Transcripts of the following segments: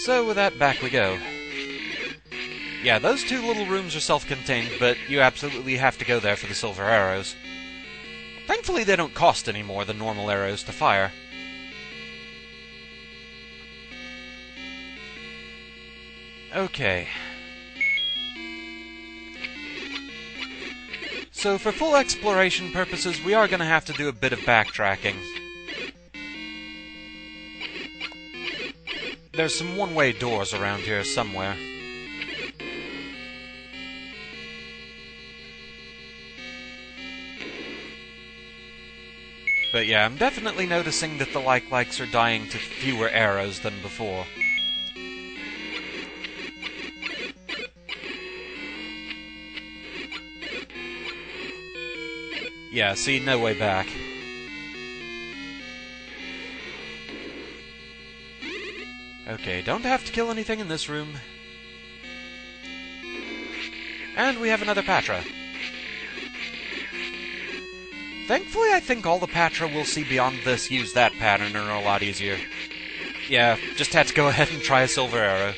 So with that, back we go. Yeah, those two little rooms are self-contained, but you absolutely have to go there for the silver arrows. Thankfully, they don't cost any more than normal arrows to fire. Okay. So for full exploration purposes, we are going to have to do a bit of backtracking. There's some one-way doors around here somewhere. But yeah, I'm definitely noticing that the likes are dying to fewer arrows than before. Yeah, see, no way back. Okay, don't have to kill anything in this room. And we have another Patra. Thankfully, I think all the Patra we'll see beyond this use that pattern are a lot easier. Yeah, just had to go ahead and try a silver arrow.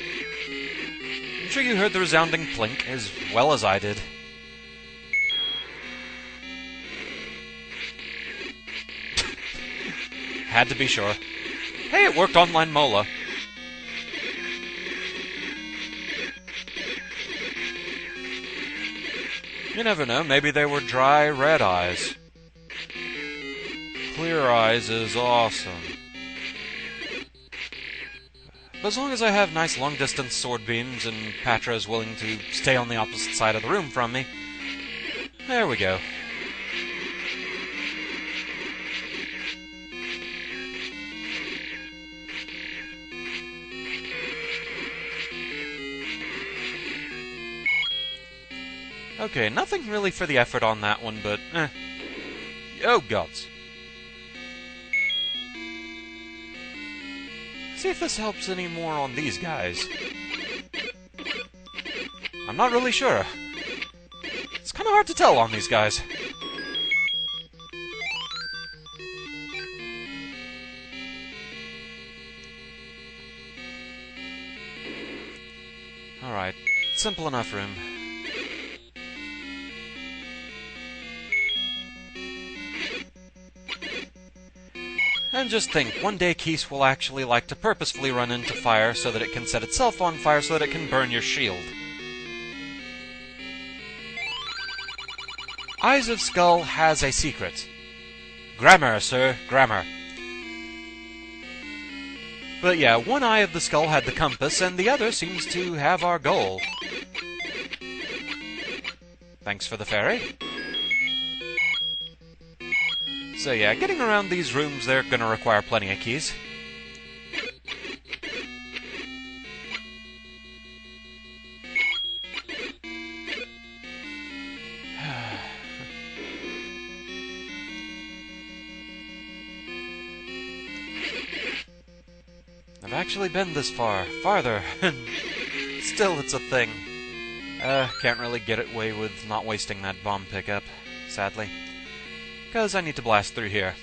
I'm sure you heard the resounding clink as well as I did. Had to be sure. Hey, it worked on Line Mola. You never know, maybe they were dry red eyes. Clear eyes is awesome. But as long as I have nice long-distance sword beams and Patra is willing to stay on the opposite side of the room from me, there we go. Okay, nothing really for the effort on that one, but oh gods. See if this helps any more on these guys. I'm not really sure. It's kind of hard to tell on these guys. Alright, simple enough room. And just think, one day Keese will actually like to purposefully run into fire so that it can set itself on fire so that it can burn your shield. Eyes of Skull has a secret. Grammar, sir, grammar. But yeah, one eye of the skull had the compass, and the other seems to have our goal. Thanks for the fairy. So yeah, getting around these rooms, they're gonna require plenty of keys. I've actually been this far, farther, and still it's a thing. Can't really get away with not wasting that bomb pickup, sadly. Because I need to blast through here.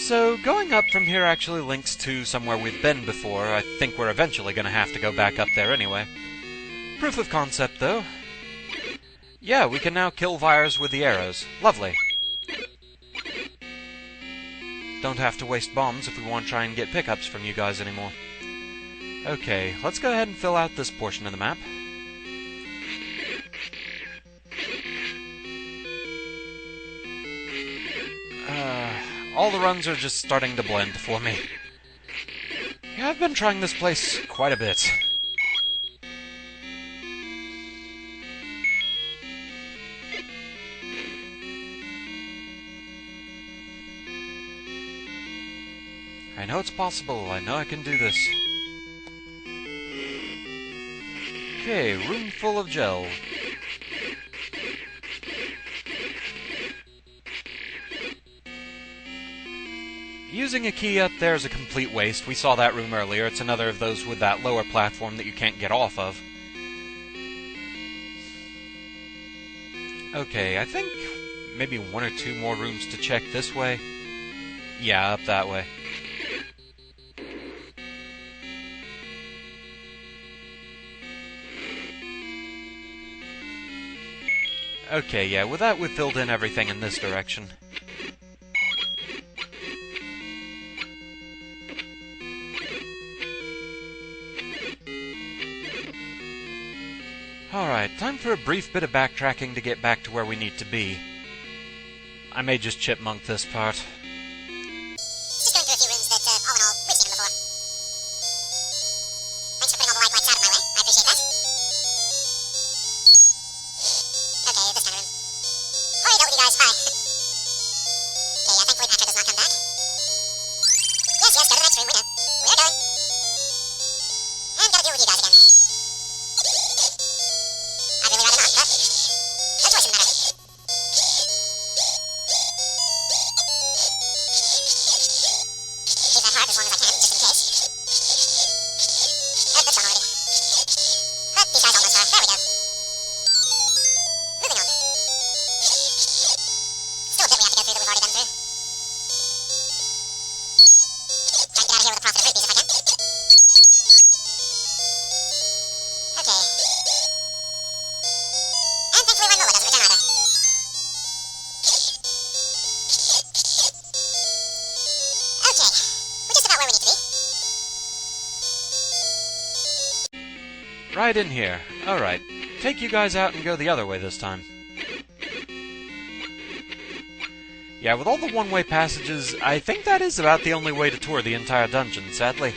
So, going up from here actually links to somewhere we've been before. I think we're eventually going to have to go back up there anyway. Proof of concept, though. Yeah, we can now kill Vires with the arrows. Lovely. Don't have to waste bombs if we want to try and get pickups from you guys anymore. Okay, let's go ahead and fill out this portion of the map. All the runs are just starting to blend for me. Yeah, I've been trying this place quite a bit. I know it's possible. I know I can do this. Okay, room full of gel. Using a key up there is a complete waste. We saw that room earlier. It's another of those with that lower platform that you can't get off of. Okay, I think maybe one or two more rooms to check this way. Yeah, up that way. Okay, yeah, with that we've filled in everything in this direction. Alright, time for a brief bit of backtracking to get back to where we need to be. I may just chipmunk this part. Just going through a few rooms that, all in all, we've seen them before. Thanks for putting all the light lights out of my way. I appreciate that. Okay, this kind of room. Already dealt with you guys. Bye. Okay, yeah, thankfully Patrick does not come back. Yes, go to the next room. We know. We're going. And gotta deal with you guys again. I'd really rather not, but no choice in the matter. Leave that heart as long as I can, just in case. That's gone already. But these guys almost are. There we go. Moving on. Still a bit we have to go through that we've already done through. Try and get out of here with a profit of rupees if I can. Okay. And thankfully Renola doesn't return either. Okay. We're just about where we need to be. Right in here. Alright, take you guys out and go the other way this time. Yeah, with all the one-way passages, I think that is about the only way to tour the entire dungeon, sadly.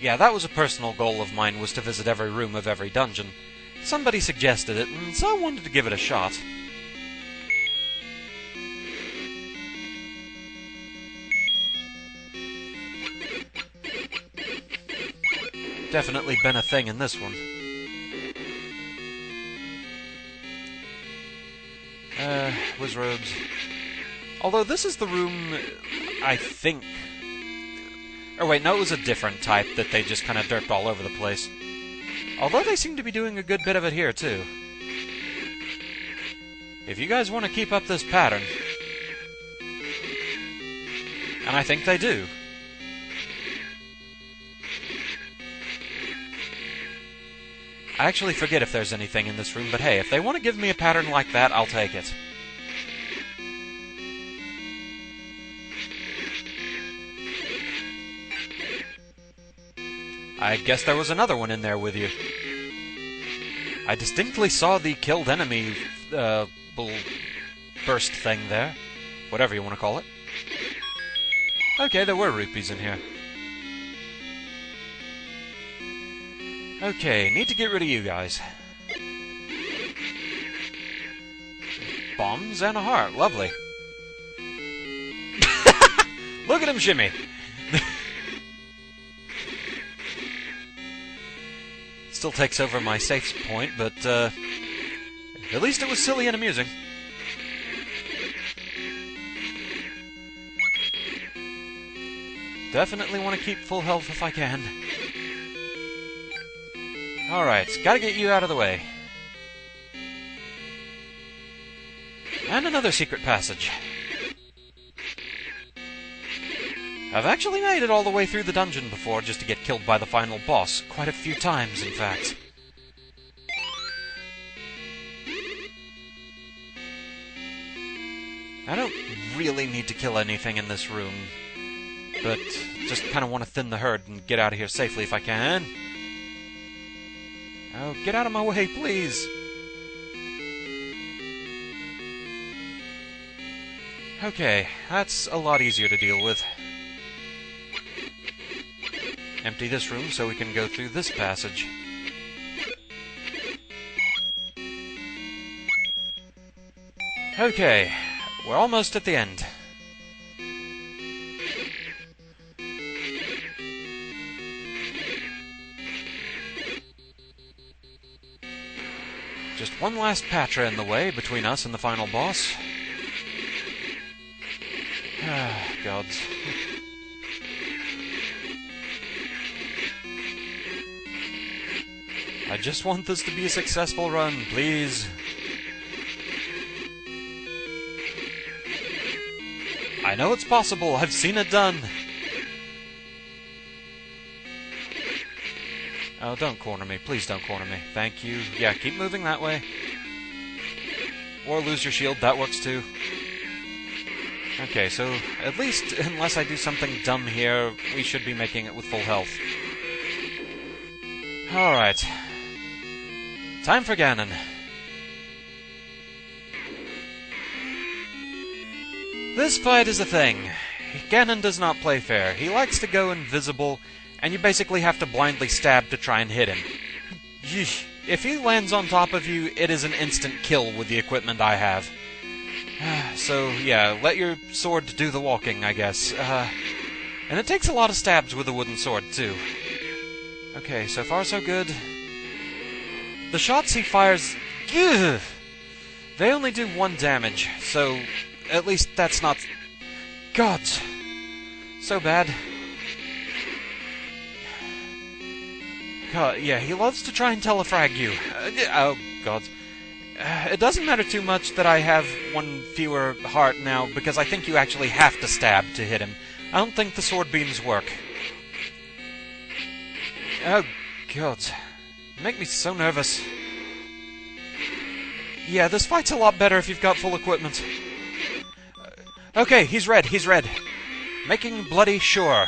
Yeah, that was a personal goal of mine, was to visit every room of every dungeon. Somebody suggested it, and so I wanted to give it a shot. Definitely been a thing in this one. Wizrobes. Although this is the room, I think... Or wait, no, it was a different type that they just kind of derped all over the place. Although they seem to be doing a good bit of it here, too. If you guys want to keep up this pattern... And I think they do. I actually forget if there's anything in this room, but hey, if they want to give me a pattern like that, I'll take it. I guess there was another one in there with you. I distinctly saw the killed enemy burst thing there. Whatever you want to call it. Okay, there were rupees in here. Okay, need to get rid of you guys. Bombs and a heart, lovely. Look at him shimmy! Still takes over my safe point, but at least it was silly and amusing. Definitely want to keep full health if I can. Alright, gotta get you out of the way. And another secret passage. I've actually made it all the way through the dungeon before just to get killed by the final boss. Quite a few times, in fact. I don't really need to kill anything in this room, but just kind of want to thin the herd and get out of here safely if I can. Oh, get out of my way, please! Okay, that's a lot easier to deal with. Empty this room so we can go through this passage. Okay, we're almost at the end. Just one last Patra in the way between us and the final boss. Ah, gods. I just want this to be a successful run, please. know it's possible. I've seen it done. Oh, don't corner me. Please don't corner me. Thank you. Yeah, keep moving that way. Or lose your shield. That works too. Okay, so at least, unless I do something dumb here, we should be making it with full health. Alright. Time for Ganon. This fight is a thing. Ganon does not play fair. He likes to go invisible, and you basically have to blindly stab to try and hit him. Yeesh. If he lands on top of you, it is an instant kill with the equipment I have. So, yeah, let your sword do the walking, I guess. And it takes a lot of stabs with a wooden sword, too. Okay, so far so good. The shots he fires... Ugh, they only do 1 damage, so at least that's not... God! So bad. God, yeah, he loves to try and telefrag you. Oh, God. It doesn't matter too much that I have 1 fewer heart now, because I think you actually have to stab to hit him. I don't think the sword beams work. Oh, God. You make me so nervous. Yeah, this fight's a lot better if you've got full equipment. Okay, he's red, he's red. Making bloody sure.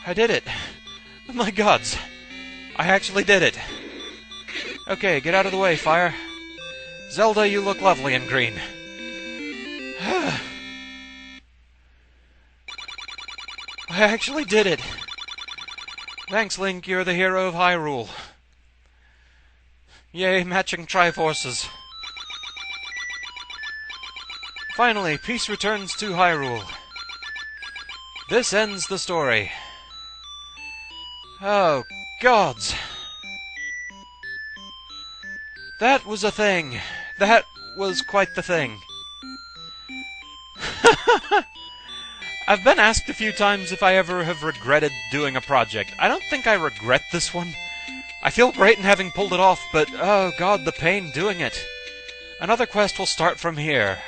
I did it. My gods. I actually did it. Okay, get out of the way, fire. Zelda, you look lovely in green. I actually did it. Thanks, Link, you're the hero of Hyrule. Yay, matching Triforces. Finally, peace returns to Hyrule. This ends the story. Oh, gods. That was a thing. That was quite the thing. I've been asked a few times if I ever have regretted doing a project. I don't think I regret this one. I feel great in having pulled it off, but oh god, the pain doing it. Another quest will start from here.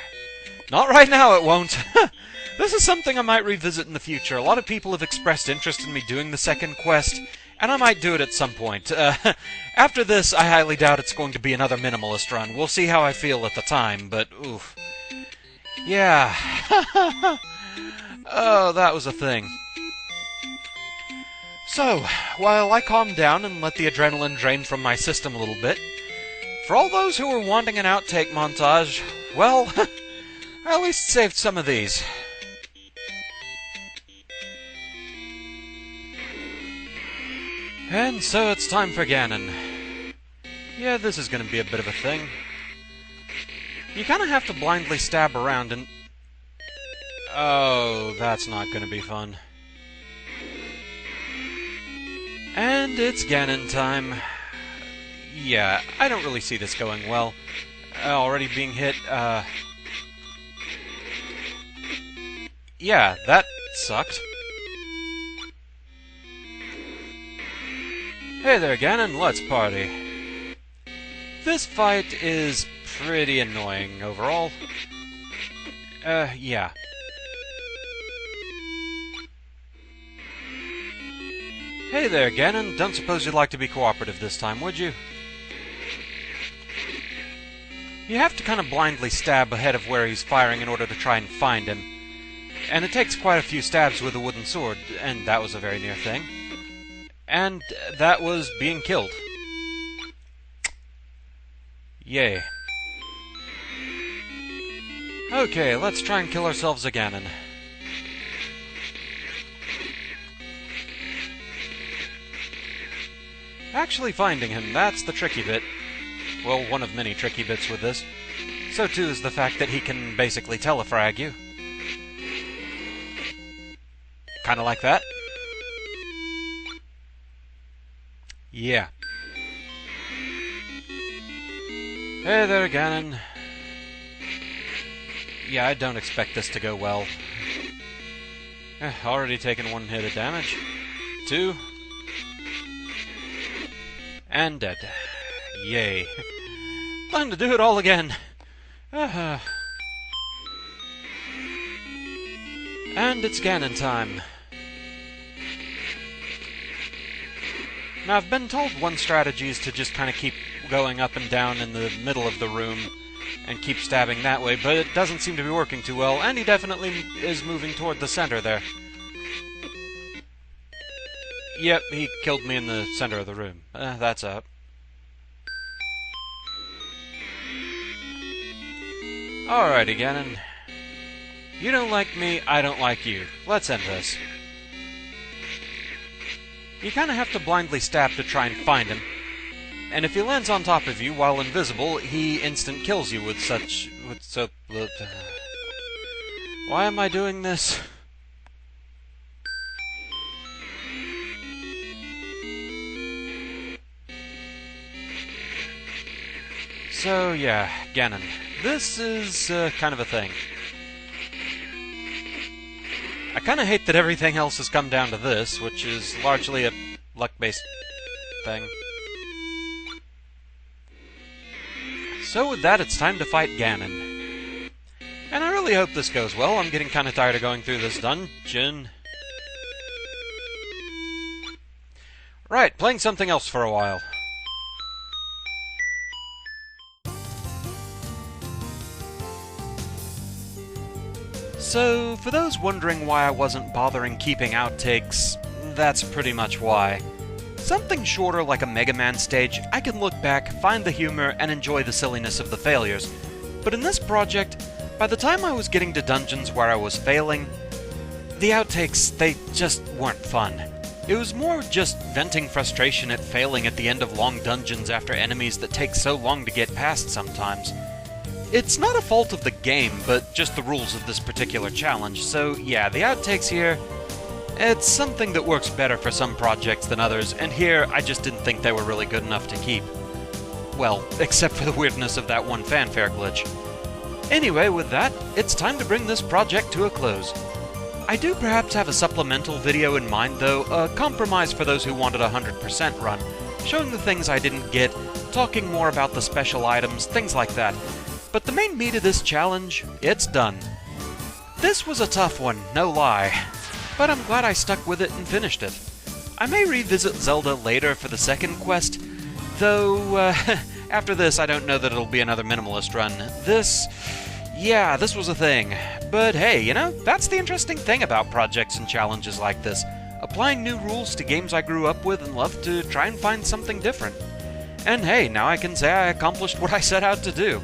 Not right now, it won't. This is something I might revisit in the future. A lot of people have expressed interest in me doing the second quest, and I might do it at some point. After this, I highly doubt it's going to be another Minimalist run. We'll see how I feel at the time, but oof. Yeah. Oh, that was a thing. So, while I calm down and let the adrenaline drain from my system a little bit, for all those who were wanting an outtake montage, well, I at least saved some of these. And so it's time for Ganon. Yeah, this is going to be a bit of a thing. You kind of have to blindly stab around and... Oh, that's not going to be fun. And it's Ganon time. Yeah, I don't really see this going well. Already being hit, Yeah, that sucked. Hey there, Ganon, let's party. This fight is pretty annoying overall. Yeah. Hey there, Ganon. Don't suppose you'd like to be cooperative this time, would you? You have to kind of blindly stab ahead of where he's firing in order to try and find him. And it takes quite a few stabs with a wooden sword, and that was a very near thing. And that was being killed. Yay. Okay, let's try and kill ourselves a Ganon. Actually finding him, that's the tricky bit. Well, one of many tricky bits with this. So too is the fact that he can basically telefrag you. Kinda like that. Yeah. Hey there, Ganon. Yeah, I don't expect this to go well. Already taken 1 hit of damage. 2. And dead. Yay. Time to do it all again. And it's Ganon time. Now, I've been told one strategy is to just kind of keep going up and down in the middle of the room and keep stabbing that way, but it doesn't seem to be working too well, and he definitely is moving toward the center there. Yep, he killed me in the center of the room. That's up. Alrighty, Ganon. You don't like me, I don't like you. Let's end this. You kinda have to blindly stab to try and find him. And if he lands on top of you while invisible, he instant kills you with so... Why am I doing this? So, yeah, Ganon. This is kind of a thing. I kinda hate that everything else has come down to this, which is largely a luck-based thing. So with that, it's time to fight Ganon. And I really hope this goes well. I'm getting kinda tired of going through this dungeon. Right, playing something else for a while. So, for those wondering why I wasn't bothering keeping outtakes, that's pretty much why. Something shorter like a Mega Man stage, I can look back, find the humor, and enjoy the silliness of the failures. But in this project, by the time I was getting to dungeons where I was failing, the outtakes, they just weren't fun. It was more just venting frustration at failing at the end of long dungeons after enemies that take so long to get past sometimes. It's not a fault of the game, but just the rules of this particular challenge, so yeah, the outtakes here, it's something that works better for some projects than others, and here I just didn't think they were really good enough to keep. Well, except for the weirdness of that one fanfare glitch. Anyway, with that, it's time to bring this project to a close. I do perhaps have a supplemental video in mind though, a compromise for those who wanted a 100% run, showing the things I didn't get, talking more about the special items, things like that. But the main meat of this challenge, it's done. This was a tough one, no lie, but I'm glad I stuck with it and finished it. I may revisit Zelda later for the second quest, though after this I don't know that it'll be another Minimalist run. This was a thing. But hey, you know, that's the interesting thing about projects and challenges like this. Applying new rules to games I grew up with and love to try and find something different. And hey, now I can say I accomplished what I set out to do.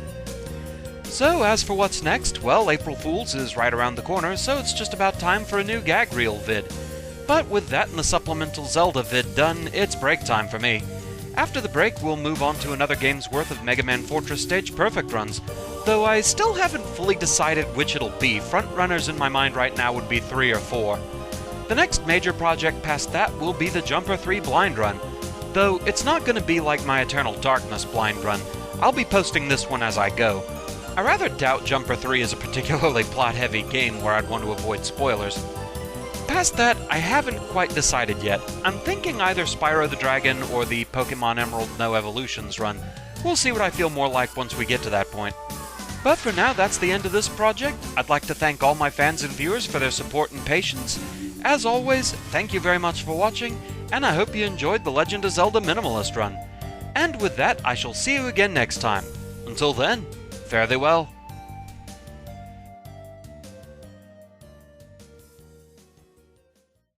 So, as for what's next, well, April Fool's is right around the corner, so it's just about time for a new gag reel vid. But with that and the supplemental Zelda vid done, it's break time for me. After the break, we'll move on to another game's worth of Mega Man Fortress Stage Perfect runs, though I still haven't fully decided which it'll be. Frontrunners in my mind right now would be 3 or 4. The next major project past that will be the Jumper 3 blind run, though it's not going to be like my Eternal Darkness blind run. I'll be posting this one as I go. I rather doubt Jumper 3 is a particularly plot-heavy game where I'd want to avoid spoilers. Past that, I haven't quite decided yet. I'm thinking either Spyro the Dragon or the Pokemon Emerald No Evolutions run. We'll see what I feel more like once we get to that point. But for now, that's the end of this project. I'd like to thank all my fans and viewers for their support and patience. As always, thank you very much for watching, and I hope you enjoyed the Legend of Zelda Minimalist run. And with that, I shall see you again next time. Until then, fare thee well.